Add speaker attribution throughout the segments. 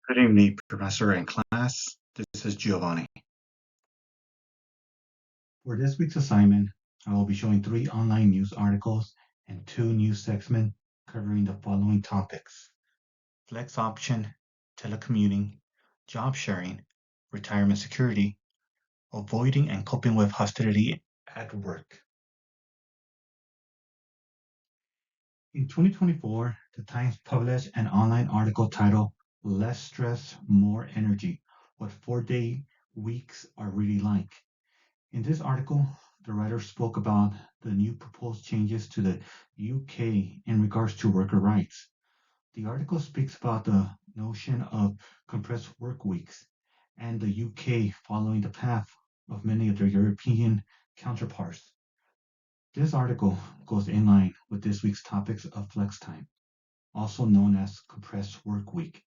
Speaker 1: Good evening, Professor and class. This is Giovanni. For this week's assignment, I will be showing 3 online news articles and 2 news segments covering the following topics: flex option, telecommuting, job sharing, retirement security, avoiding and coping with hostility at work. In 2024, the Times published an online article titled "Less Stress, More Energy: What 4-Day Weeks Are Really Like." In this article, the writer spoke about the new proposed changes to the UK in regards to worker rights. The article speaks about the notion of compressed work weeks and the UK following the path of many of their European counterparts. This article goes in line with this week's topics of flex time, also known as compressed work week.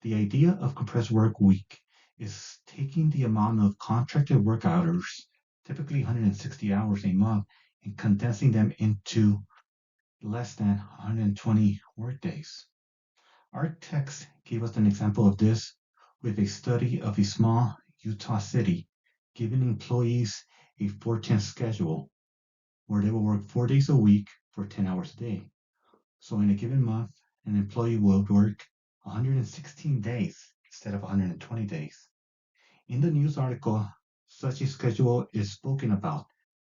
Speaker 1: The idea of compressed work week is taking the amount of contracted work hours, typically 160 hours a month, and condensing them into less than 120 workdays. Our text gave us an example of this with a study of a small Utah city giving employees a 4-10 schedule where they will work 4 days a week for 10 hours a day. So in a given month, an employee will work 116 days instead of 120 days. In the news article, such a schedule is spoken about,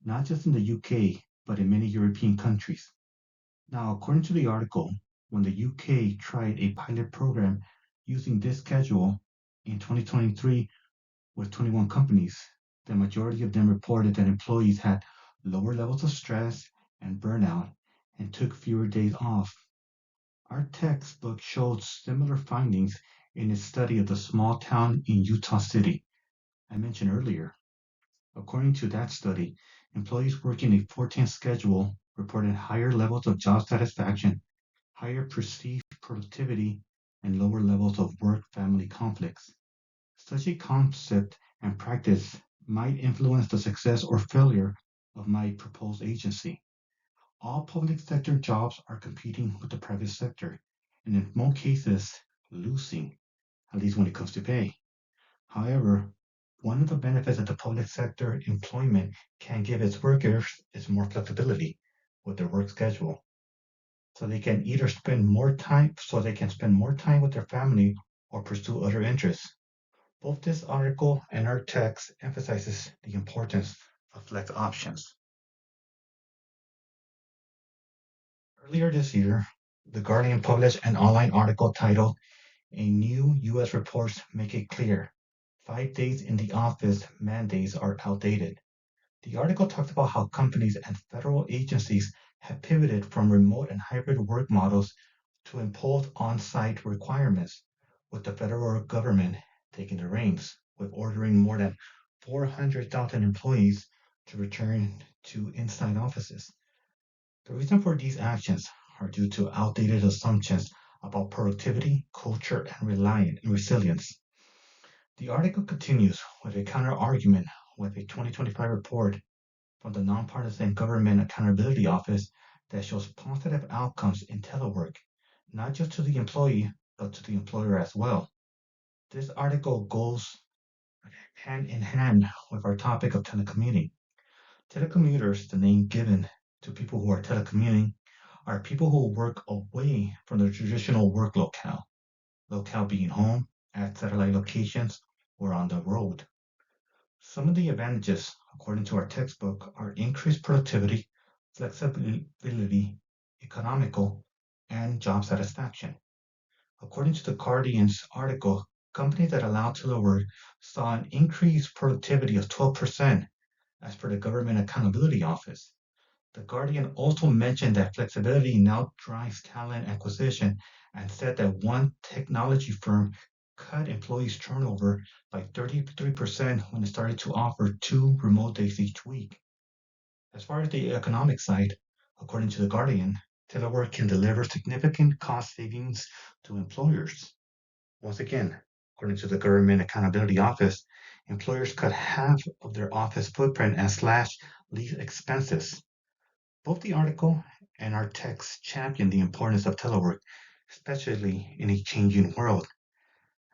Speaker 1: not just in the UK, but in many European countries. Now, according to the article, when the UK tried a pilot program using this schedule in 2023 with 21 companies, the majority of them reported that employees had lower levels of stress and burnout and took fewer days off. Our textbook showed similar findings in its study of the small town in Utah City I mentioned earlier. According to that study, employees working a 4-10 schedule reported higher levels of job satisfaction, higher perceived productivity, and lower levels of work-family conflicts. Such a concept and practice might influence the success or failure of my proposed agency. All public sector jobs are competing with the private sector, and in most cases, losing, at least when it comes to pay. However, one of the benefits that the public sector employment can give its workers is more flexibility with their work schedule. So they can spend more time with their family or pursue other interests. Both this article and our text emphasizes the importance of flex options. Earlier this year, The Guardian published an online article titled "A New U.S. Reports Make It Clear 5 Days in the Office Mandates Are Outdated." The article talks about how companies and federal agencies have pivoted from remote and hybrid work models to impose on-site requirements, with the federal government taking the reins, with ordering more than 400,000 employees to return to inside offices. The reason for these actions are due to outdated assumptions about productivity, culture, and resilience. The article continues with a counter-argument with a 2025 report from the Nonpartisan Government Accountability Office that shows positive outcomes in telework, not just to the employee, but to the employer as well. This article goes hand in hand with our topic of telecommuting. Telecommuters, the name given to people who are telecommuting, are people who work away from their traditional work locale being home, at satellite locations, or on the road. Some of the advantages, according to our textbook, are increased productivity, flexibility, economical, and job satisfaction. According to the Guardian's article, companies that allow telework saw an increased productivity of 12%, as per the Government Accountability Office. The Guardian also mentioned that flexibility now drives talent acquisition and said that one technology firm cut employees' turnover by 33% when it started to offer 2 remote days each week. As far as the economic side, according to The Guardian, telework can deliver significant cost savings to employers. Once again, according to the Government Accountability Office, employers cut half of their office footprint and slash lease expenses. Both the article and our text champion the importance of telework, especially in a changing world.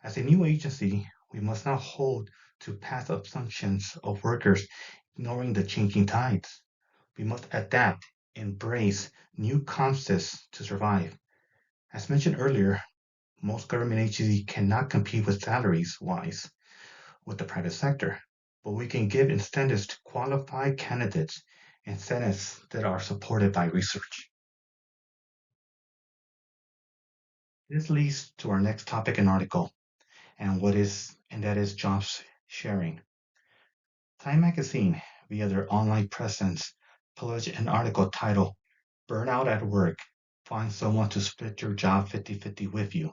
Speaker 1: As a new agency, we must not hold to past assumptions of workers, ignoring the changing tides. We must adapt, embrace new concepts to survive. As mentioned earlier, most government agencies cannot compete with salaries wise with the private sector, but we can give incentives to qualified candidates, incentives that are supported by research. This leads to our next topic and article, and that is jobs sharing. Time magazine, via their online presence, published an article titled Burnout at Work. Find someone to split your job 50-50 with you.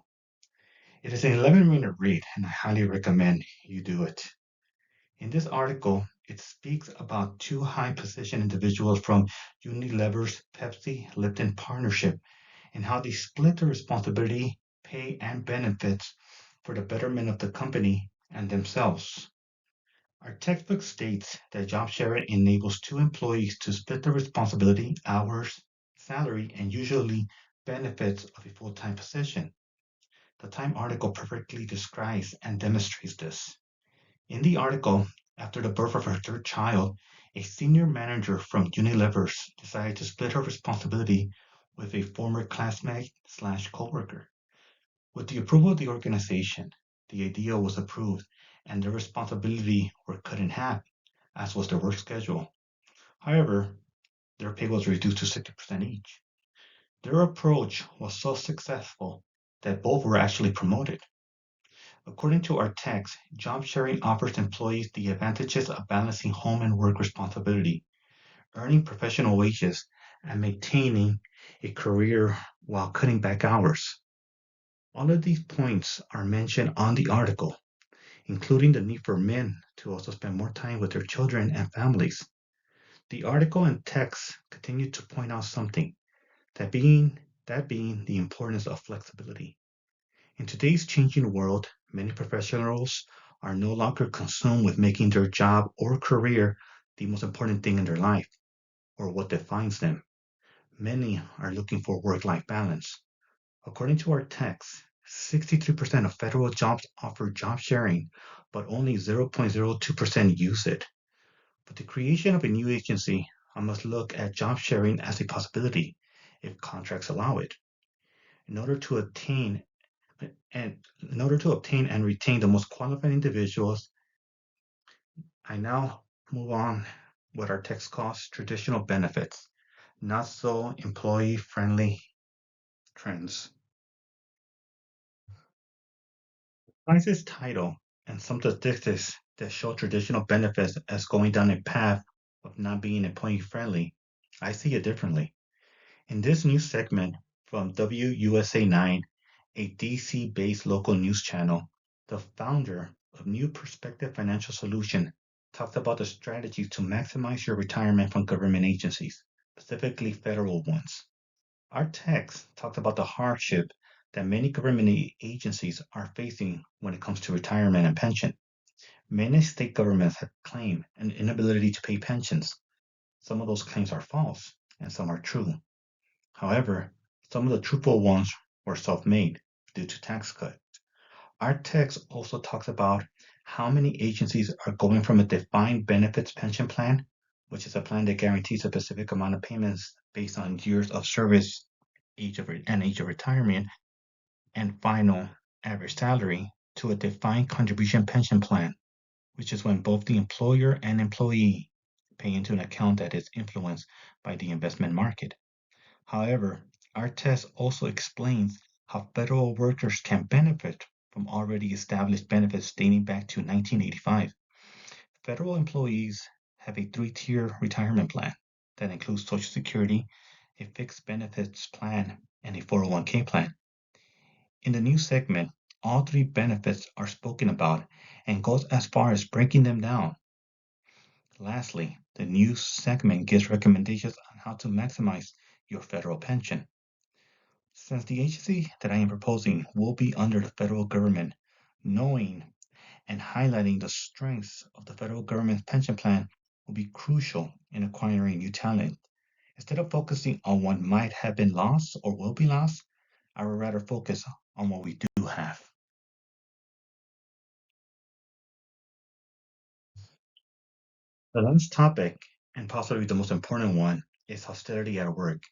Speaker 1: It is an 11-minute read, and I highly recommend you do it. In this article, it speaks about two high-position individuals from Unilever's Pepsi-Lipton partnership and how they split the responsibility, pay, and benefits for the betterment of the company and themselves. Our textbook states that job sharing enables two employees to split the responsibility, hours, salary, and usually benefits of a full-time position. The Time article perfectly describes and demonstrates this. In the article, after the birth of her third child, a senior manager from Unilever decided to split her responsibility with a former classmate slash coworker. With the approval of the organization, the idea was approved and the responsibility were cut in half, as was their work schedule. However, their pay was reduced to 60% each. Their approach was so successful that both were actually promoted. According to our text, job sharing offers employees the advantages of balancing home and work responsibility, earning professional wages, and maintaining a career while cutting back hours. All of these points are mentioned on the article, including the need for men to also spend more time with their children and families. The article and text continue to point out something, that being the importance of flexibility. In today's changing world, many professionals are no longer consumed with making their job or career the most important thing in their life or what defines them. Many are looking for work-life balance. According to our text, 63% of federal jobs offer job sharing, but only 0.02% use it. With the creation of a new agency, I must look at job sharing as a possibility if contracts allow it. In order to obtain and retain the most qualified individuals, I now move on what our text calls traditional benefits, not so employee friendly trends. Besides this title and some statistics that show traditional benefits as going down a path of not being employee friendly, I see it differently. In this new segment from WUSA 9, a DC based local news channel, the founder of New Perspective Financial Solution talked about the strategies to maximize your retirement from government agencies, specifically federal ones. Our text talked about the hardship that many government agencies are facing when it comes to retirement and pension. Many state governments have claimed an inability to pay pensions. Some of those claims are false, and some are true. However, some of the truthful ones were self-made due to tax cuts. Our text also talks about how many agencies are going from a defined benefits pension plan, which is a plan that guarantees a specific amount of payments based on years of service, age of retirement, and final average salary, to a defined contribution pension plan, which is when both the employer and employee pay into an account that is influenced by the investment market. However, our test also explains how federal workers can benefit from already established benefits dating back to 1985. Federal employees have a three-tier retirement plan that includes Social Security, a fixed benefits plan, and a 401k plan. In the new segment, all three benefits are spoken about and goes as far as breaking them down. Lastly, the new segment gives recommendations on how to maximize your federal pension. Since the agency that I am proposing will be under the federal government, knowing and highlighting the strengths of the federal government's pension plan will be crucial in acquiring new talent. Instead of focusing on what might have been lost or will be lost, I would rather focus on what we do have. The last topic, and possibly the most important one, is hostility at work.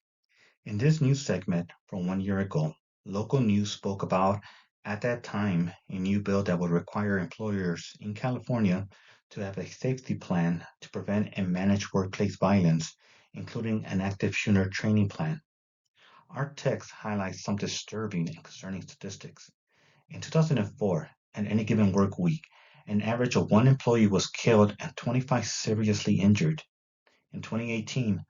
Speaker 1: In this news segment from 1 year ago, local news spoke about, at that time, a new bill that would require employers in California to have a safety plan to prevent and manage workplace violence, including an active shooter training plan. Our text highlights some disturbing and concerning statistics. In 2004, at any given work week, an average of one employee was killed and 25 seriously injured. In 2018,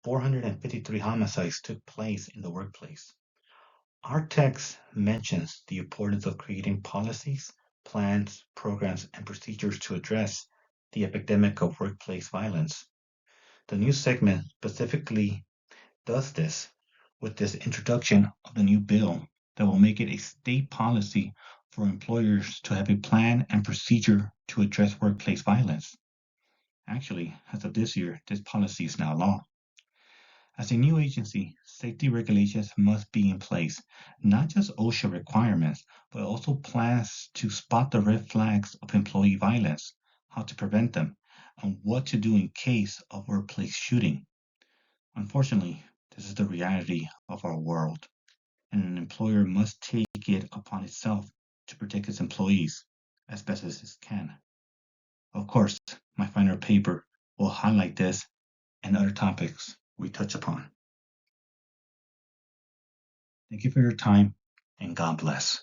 Speaker 1: 453 homicides took place in the workplace. Our text mentions the importance of creating policies, plans, programs, and procedures to address the epidemic of workplace violence. The news segment specifically does this with this introduction of the new bill that will make it a state policy for employers to have a plan and procedure to address workplace violence. Actually, as of this year, this policy is now law. As a new agency, safety regulations must be in place, not just OSHA requirements, but also plans to spot the red flags of employee violence, how to prevent them, and what to do in case of workplace shooting. Unfortunately, this is the reality of our world, and an employer must take it upon itself to protect its employees as best as it can. Of course, my final paper will highlight this and other topics we touch upon. Thank you for your time, and God bless.